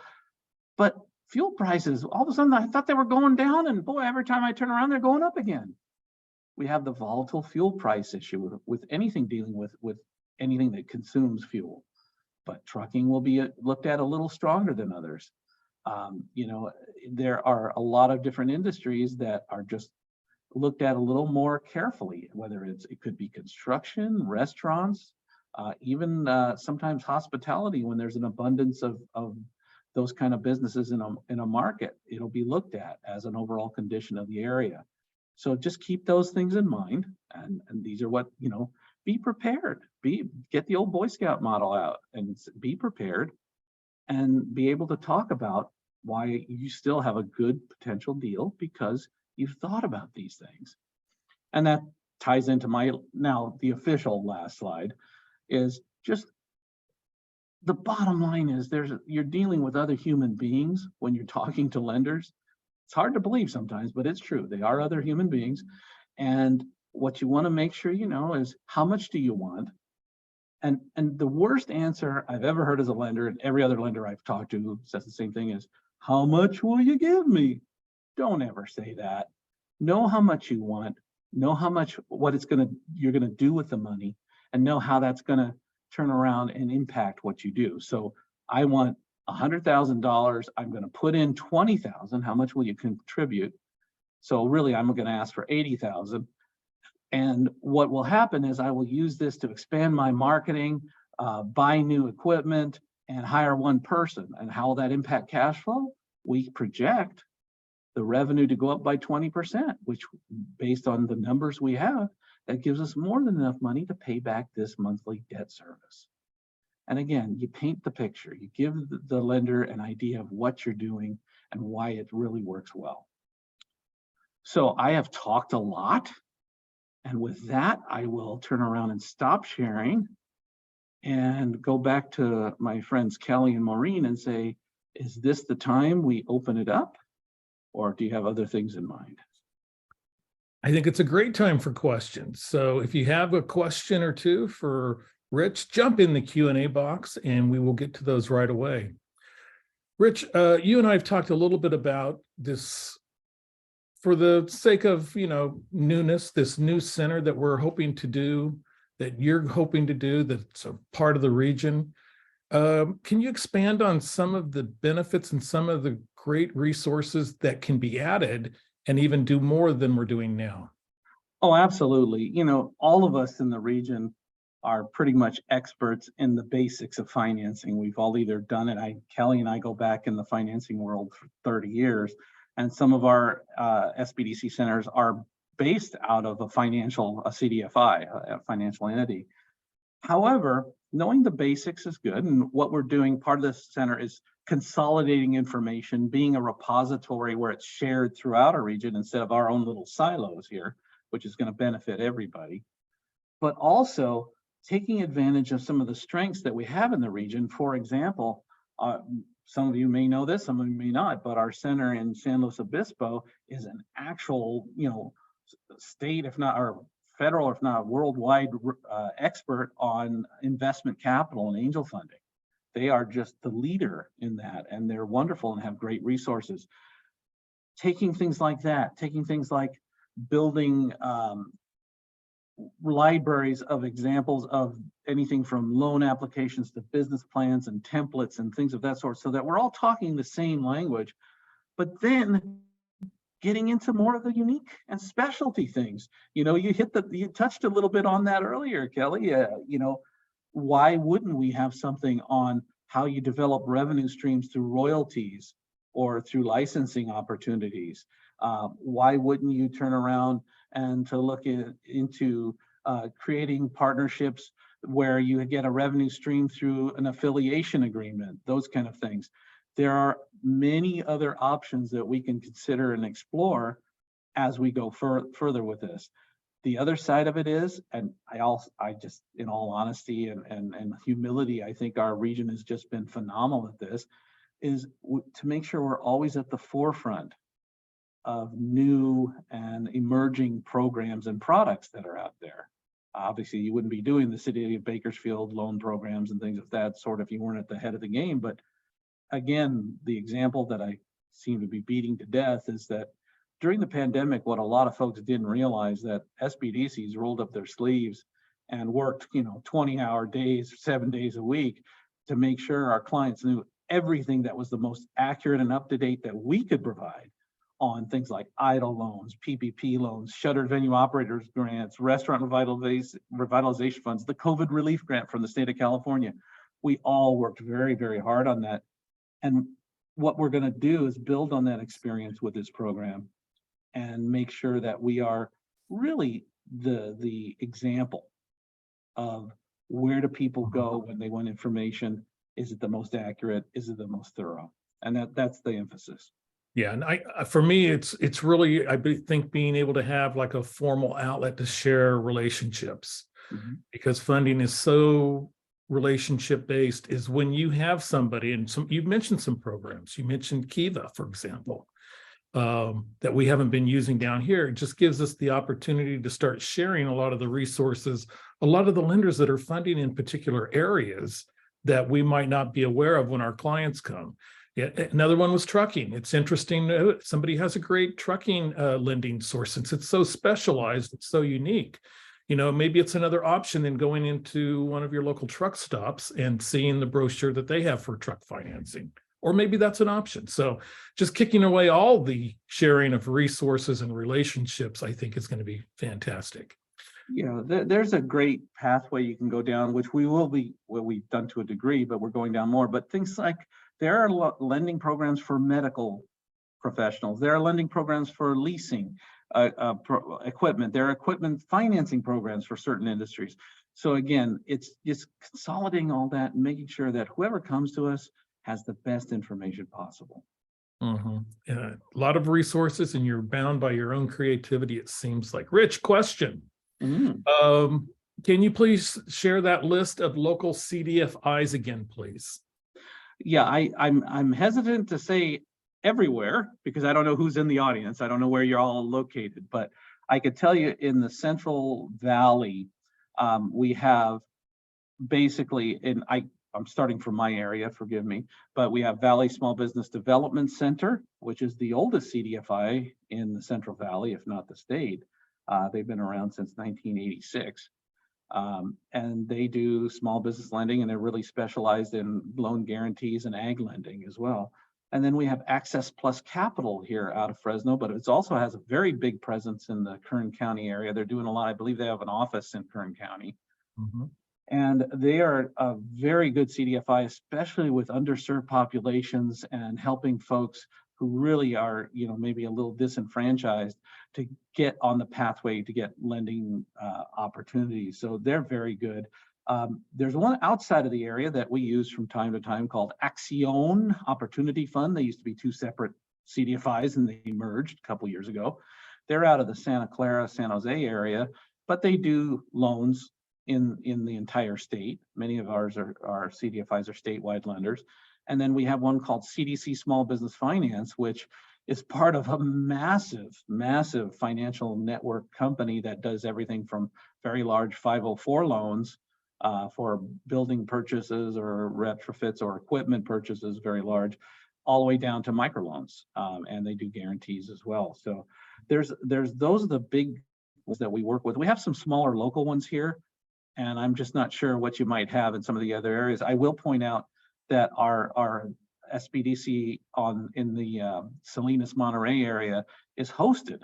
But fuel prices, all of a sudden, I thought they were going down, and boy, every time I turn around, they're going up again. We have the volatile fuel price issue with anything dealing with anything that consumes fuel. But trucking will be looked at a little stronger than others. There are a lot of different industries that are just looked at a little more carefully, whether it could be construction, restaurants, even sometimes hospitality. When there's an abundance of those kind of businesses in a market, it'll be looked at as an overall condition of the area. So just keep those things in mind, and these are what, be prepared. Get the old Boy Scout model out and be prepared, and be able to talk about why you still have a good potential deal because you've thought about these things. And that ties into the official last slide, is just the bottom line is you're dealing with other human beings when you're talking to lenders. It's hard to believe sometimes, but it's true. They are other human beings. And what you want to make sure is, how much do you want? And the worst answer I've ever heard as a lender, and every other lender I've talked to says the same thing, is, how much will you give me? Don't ever say that. Know how much you want, know what you're gonna do with the money, and know how that's gonna turn around and impact what you do. So I want $100,000. I'm gonna put in $20,000. How much will you contribute? So really, I'm going to ask for 80,000. And what will happen is I will use this to expand my marketing, buy new equipment, and hire one person. And how will that impact cash flow? We project the revenue to go up by 20%, which based on the numbers we have, that gives us more than enough money to pay back this monthly debt service. And again, you paint the picture, you give the lender an idea of what you're doing and why it really works well. So I have talked a lot. And with that, I will turn around and stop sharing and go back to my friends Kelly and Maureen and say, is this the time we open it up? Or do you have other things in mind? I think it's a great time for questions. So if you have a question or two for Rich, jump in the Q&A box and we will get to those right away. Rich, you and I have talked a little bit about this for the sake of, newness, this new center that we're hoping to do, that you're hoping to do, that's a part of the region. Can you expand on some of the benefits and some of the great resources that can be added and even do more than we're doing now? Oh, absolutely. All of us in the region are pretty much experts in the basics of financing. We've all either done it. Kelly and I go back in the financing world for 30 years. And some of our SBDC centers are based out of a CDFI, a financial entity. However, knowing the basics is good. And what we're doing, part of this center is consolidating information, being a repository where it's shared throughout a region instead of our own little silos here, which is going to benefit everybody. But also taking advantage of some of the strengths that we have in the region. For example, some of you may know this, some of you may not, but our center in San Luis Obispo is an actual, state, if not, or federal, if not worldwide expert on investment capital and angel funding. They are just the leader in that, and they're wonderful and have great resources. Taking things like that, taking things like building libraries of examples of anything from loan applications to business plans and templates and things of that sort, so that we're all talking the same language, but then getting into more of the unique and specialty things. You touched a little bit on that earlier, Kelly. Why wouldn't we have something on how you develop revenue streams through royalties or through licensing opportunities? Why wouldn't you turn around and to look into creating partnerships where you get a revenue stream through an affiliation agreement, those kind of things. There are many other options that we can consider and explore as we go further with this. The other side of it is, and I just, in all honesty and humility, I think our region has just been phenomenal at this, is to make sure we're always at the forefront of new and emerging programs and products that are out there. Obviously, you wouldn't be doing the city of Bakersfield loan programs and things of that sort if you weren't at the head of the game. But again, the example that I seem to be beating to death is that during the pandemic, what a lot of folks didn't realize that SBDCs rolled up their sleeves and worked, 20-hour days, 7 days a week to make sure our clients knew everything that was the most accurate and up-to-date that we could provide on things like EIDL loans, PPP loans, shuttered venue operators grants, restaurant revitalization funds, the COVID relief grant from the state of California. We all worked very, very hard on that. And what we're going to do is build on that experience with this program and make sure that we are really the example of where do people go when they want information. Is it the most accurate? Is it the most thorough? And that's the emphasis. Yeah, and for me, it's really, I think, being able to have like a formal outlet to share relationships, because funding is so relationship based. Is when you have somebody, and you mentioned some programs, you mentioned Kiva, for example, that we haven't been using down here. It just gives us the opportunity to start sharing a lot of the resources, a lot of the lenders that are funding in particular areas that we might not be aware of when our clients come. Yeah, another one was trucking. It's interesting. Somebody has a great trucking lending source. Since it's so specialized, it's so unique. Maybe it's another option than going into one of your local truck stops and seeing the brochure that they have for truck financing or maybe that's an option. So just kicking away all the sharing of resources and relationships, I think is going to be fantastic. There's a great pathway you can go down, which we've done to a degree, but we're going down more. But things like there are lending programs for medical professionals. There are lending programs for leasing equipment. There are equipment financing programs for certain industries. So again, it's just consolidating all that and making sure that whoever comes to us has the best information possible. A lot of resources, and you're bound by your own creativity, it seems like. Rich, question. Can you please share that list of local CDFIs again, please? Yeah, I'm hesitant to say everywhere because I don't know who's in the audience. I don't know where you're all located, but I could tell you in the Central Valley, we have basically, I'm starting from my area, forgive me, but we have Valley Small Business Development Center, which is the oldest CDFI in the Central Valley, if not the state. They've been around since 1986. And they do small business lending, and they're really specialized in loan guarantees and ag lending as well. And then we have Access Plus Capital here out of Fresno, but it also has a very big presence in the Kern County area. They're doing a lot. I believe they have an office in Kern County. And they are a very good CDFI, especially with underserved populations and helping folks who really are, maybe a little disenfranchised to get on the pathway to get lending opportunities. So they're very good. There's one outside of the area that we use from time to time called Accion Opportunity Fund. They used to be two separate CDFIs and they merged a couple years ago. They're out of the Santa Clara, San Jose area, but they do loans in the entire state. Many of our CDFIs are statewide lenders. And then we have one called CDC Small Business Finance, which is part of a massive financial network company that does everything from very large 504 loans for building purchases or retrofits or equipment purchases, very large, all the way down to microloans. And they do guarantees as well. So those are the big ones that we work with. We have some smaller local ones here, and I'm just not sure what you might have in some of the other areas. I will point out that our SBDC in the Salinas Monterey area is hosted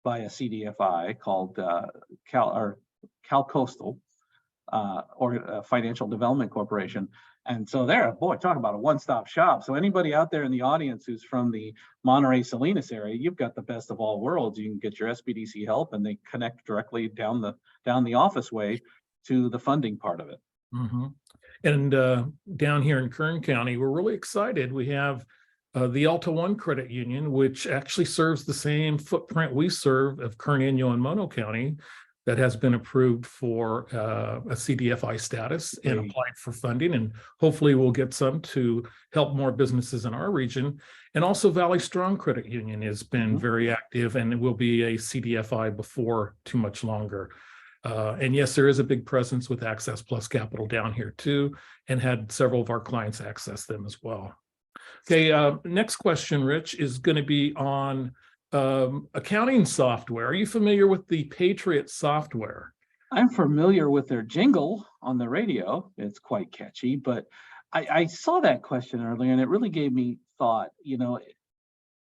by a CDFI called Cal Coastal or Financial Development Corporation. And so talk about a one-stop shop. So anybody out there in the audience who's from the Monterey Salinas area, you've got the best of all worlds. You can get your SBDC help, and they connect directly down the office way to the funding part of it. And down here in Kern County, we're really excited. We have the Alta One Credit Union, which actually serves the same footprint we serve of Kern, Inyo, and Mono County, that has been approved for a CDFI status and applied for funding. And hopefully we'll get some to help more businesses in our region. And also Valley Strong Credit Union has been very active and will be a CDFI before too much longer. And yes, there is a big presence with Access Plus Capital down here too, and had several of our clients access them as well. Okay, next question, Rich, is going to be on accounting software. Are you familiar with the Patriot software? I'm familiar with their jingle on the radio. It's quite catchy, but I saw that question earlier and it really gave me thought.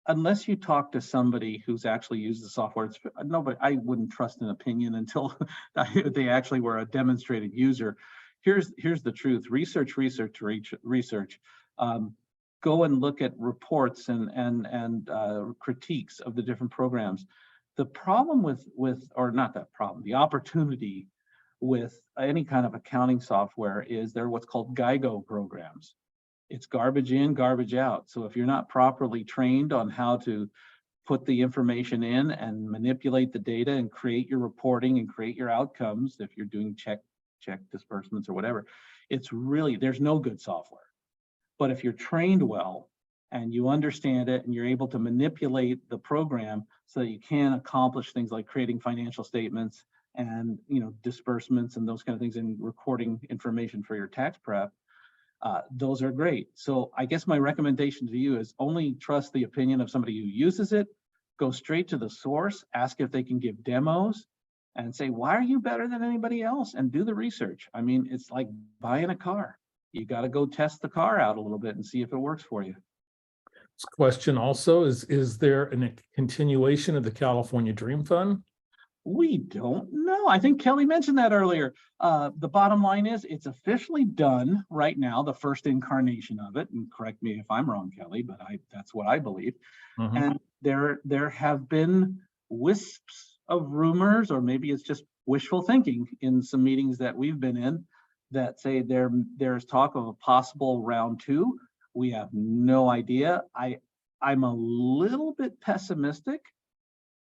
Unless you talk to somebody who's actually used the software, I wouldn't trust an opinion until they actually were a demonstrated user. Here's the truth. Research. Go and look at reports and critiques of the different programs. The problem the opportunity with any kind of accounting software is they're what's called GIGO programs. It's garbage in, garbage out. So if you're not properly trained on how to put the information in and manipulate the data and create your reporting and create your outcomes, if you're doing check disbursements or whatever, there's no good software. But if you're trained well and you understand it and you're able to manipulate the program so that you can accomplish things like creating financial statements and disbursements and those kind of things and recording information for your tax prep, those are great. So I guess my recommendation to you is only trust the opinion of somebody who uses it. Go straight to the source, ask if they can give demos, and say, why are you better than anybody else? And do the research. I mean, it's like buying a car. You got to go test the car out a little bit and see if it works for you. Question also is there a continuation of the California Dream Fund? We don't know. I think Kelly mentioned that earlier. The bottom line is it's officially done right now, the first incarnation of it. And correct me if I'm wrong, Kelly, but that's what I believe. Mhm. And there have been wisps of rumors, or maybe it's just wishful thinking in some meetings that we've been in that say there's talk of a possible round 2. We have no idea. I'm a little bit pessimistic.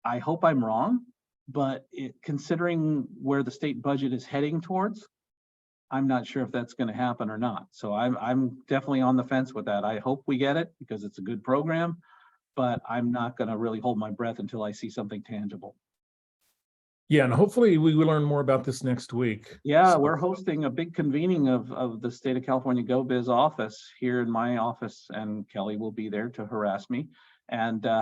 I hope I'm wrong, but considering where the state budget is heading towards, I'm not sure if that's going to happen or not. So I'm definitely on the fence with that. I hope we get it because it's a good program, but I'm not going to really hold my breath until I see something tangible. Yeah, and hopefully we will learn more about this next week. Yeah, So- we're hosting a big convening of the State of California GoBiz office here in my office, and Kelly will be there to harass me. And And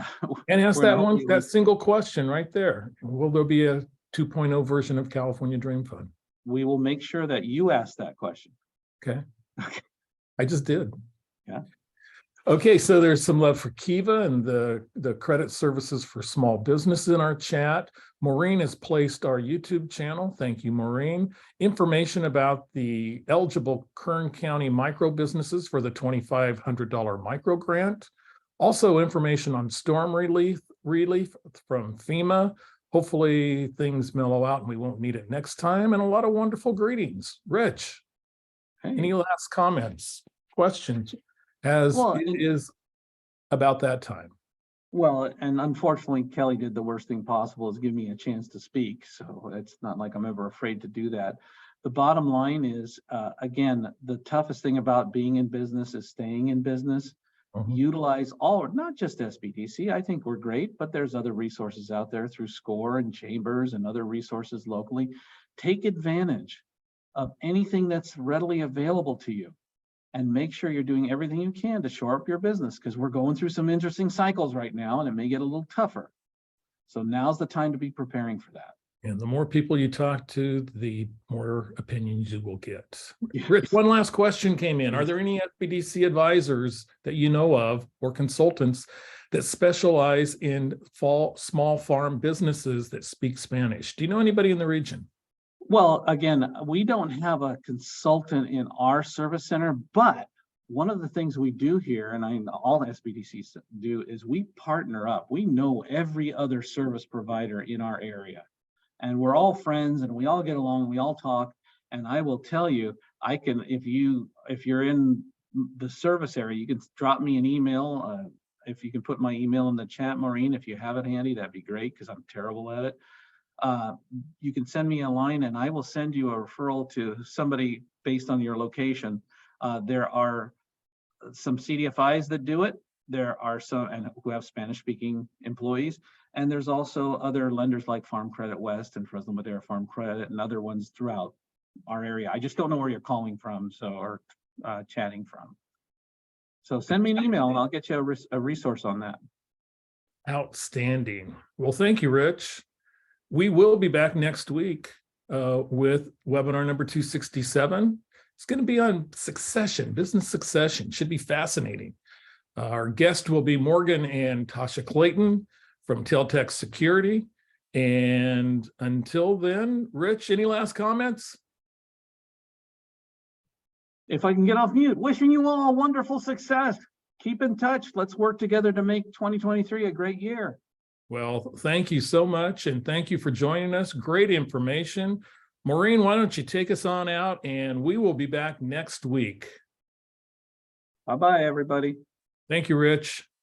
ask we're that gonna hopefully- that single question right there. Will there be a 2.0 version of California Dream Fund? we will make sure that you ask that question. Okay. I just did. Yeah. Okay, so there's some love for Kiva and the credit services for small business in our chat. Maureen has placed our YouTube channel. Thank you, Maureen. Information about the eligible Kern County micro businesses for the $2,500 micro grant. Also information on storm relief from FEMA. Hopefully things mellow out and we won't need it next time. And a lot of wonderful greetings. Rich, Hey. any last comments, questions? As Well, it is about that time. Well, and unfortunately, Kelly did the worst thing possible, is give me a chance to speak. So it's not like I'm ever afraid to do that. The bottom line is, again, the toughest thing about being in business is staying in business. Mhm. Utilize all, not just SBDC. I think we're great, but there's other resources out there through SCORE and chambers and other resources locally. Take advantage of anything that's readily available to you. And make sure you're doing everything you can to shore up your business, because we're going through some interesting cycles right now and it may get a little tougher. So now's the time to be preparing for that. And the more people you talk to, the more opinions you will get. Yes. Rich, one last question came in. Are there any SBDC advisors that you know of or consultants that specialize in small farm businesses that speak Spanish? Do you know anybody in the region? Well, again, we don't have a consultant in our service center, but one of the things we do here, and all SBDCs do, is we partner up. We know every other service provider in our area, and we're all friends and we all get along, we all talk. And I will tell you, I can, if you're in the service area, you can drop me an email. If you can put my email in the chat, Maureen, if you have it handy, that'd be great, because I'm terrible at it. You can send me a line and I will send you a referral to somebody based on your location. There are some CDFIs that do it. There are some and who have Spanish speaking employees. And there's also other lenders like Farm Credit West and Fresno Madera Farm Credit and other ones throughout our area. I just don't know where you're calling from, or chatting from. So send me an email and I'll get you a resource on that. Outstanding. Well, thank you, Rich. We will be back next week with webinar number 267. It's going to be on succession, business succession. Should be fascinating. Our guest will be Morgan and Tasha Clayton from Teltech Security. And until then, Rich, any last comments? If I can get off mute, wishing you all wonderful success. Keep in touch. Let's work together to make 2023 a great year. Well, thank you so much. And thank you for joining us. Great information. Maureen, why don't you take us on out, and we will be back next week. Bye-bye, everybody. Thank you, Rich.